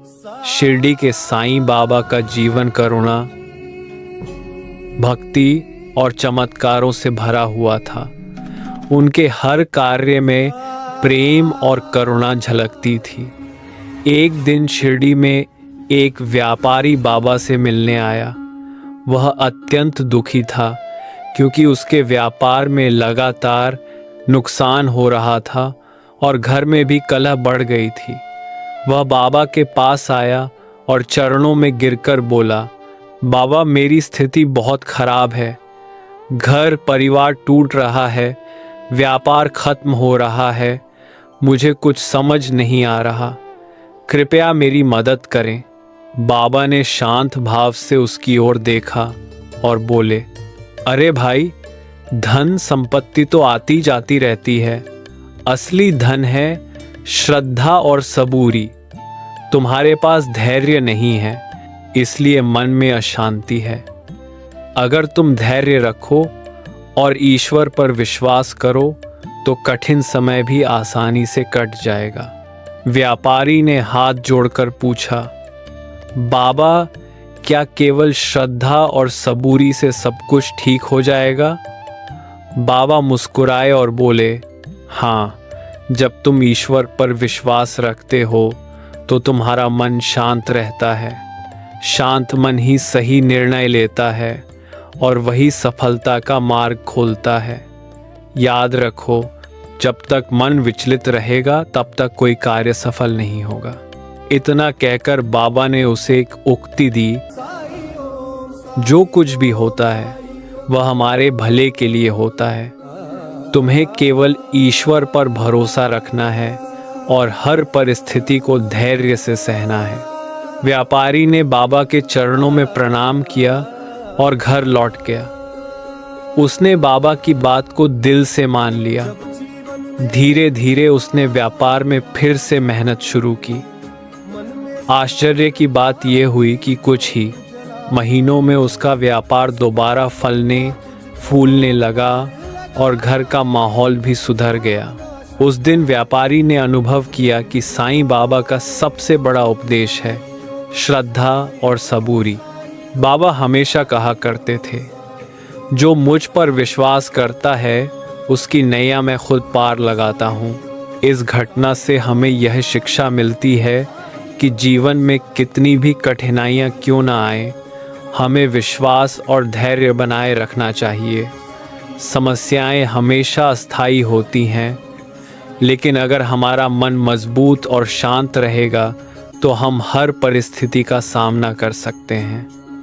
शिरडी के साईं बाबा का जीवन करुणा, भक्ति और चमत्कारों से भरा हुआ था। उनके हर कार्य में प्रेम और करुणा झलकती थी। एक दिन शिरडी में एक व्यापारी बाबा से मिलने आया। वह अत्यंत दुखी था क्योंकि उसके व्यापार में लगातार नुकसान हो रहा था और घर में भी कलह बढ़ गई थी। वह बाबा के पास आया और चरणों में गिरकर बोला, बाबा, मेरी स्थिति बहुत खराब है। घर परिवार टूट रहा है, व्यापार खत्म हो रहा है, मुझे कुछ समझ नहीं आ रहा, कृपया मेरी मदद करें। बाबा ने शांत भाव से उसकी ओर देखा और बोले, अरे भाई, धन संपत्ति तो आती जाती रहती है, असली धन है श्रद्धा और सबूरी। तुम्हारे पास धैर्य नहीं है, इसलिए मन में अशांति है। अगर तुम धैर्य रखो और ईश्वर पर विश्वास करो तो कठिन समय भी आसानी से कट जाएगा। व्यापारी ने हाथ जोड़कर पूछा, बाबा, क्या केवल श्रद्धा और सबूरी से सब कुछ ठीक हो जाएगा? बाबा मुस्कुराए और बोले, हाँ, जब तुम ईश्वर पर विश्वास रखते हो तो तुम्हारा मन शांत रहता है। शांत मन ही सही निर्णय लेता है और वही सफलता का मार्ग खोलता है। याद रखो, जब तक मन विचलित रहेगा तब तक कोई कार्य सफल नहीं होगा। इतना कहकर बाबा ने उसे एक उक्ति दी, जो कुछ भी होता है वह हमारे भले के लिए होता है। तुम्हें केवल ईश्वर पर भरोसा रखना है और हर परिस्थिति को धैर्य से सहना है। व्यापारी ने बाबा के चरणों में प्रणाम किया और घर लौट गया। उसने बाबा की बात को दिल से मान लिया। धीरे धीरे उसने व्यापार में फिर से मेहनत शुरू की। आश्चर्य की बात यह हुई कि कुछ ही महीनों में उसका व्यापार दोबारा फलने फूलने लगा और घर का माहौल भी सुधर गया। उस दिन व्यापारी ने अनुभव किया कि साईं बाबा का सबसे बड़ा उपदेश है श्रद्धा और सबूरी। बाबा हमेशा कहा करते थे, जो मुझ पर विश्वास करता है उसकी नैया मैं खुद पार लगाता हूँ। इस घटना से हमें यह शिक्षा मिलती है कि जीवन में कितनी भी कठिनाइयाँ क्यों ना आए, हमें विश्वास और धैर्य बनाए रखना चाहिए। समस्याएं हमेशा अस्थायी होती हैं, लेकिन अगर हमारा मन मजबूत और शांत रहेगा तो हम हर परिस्थिति का सामना कर सकते हैं।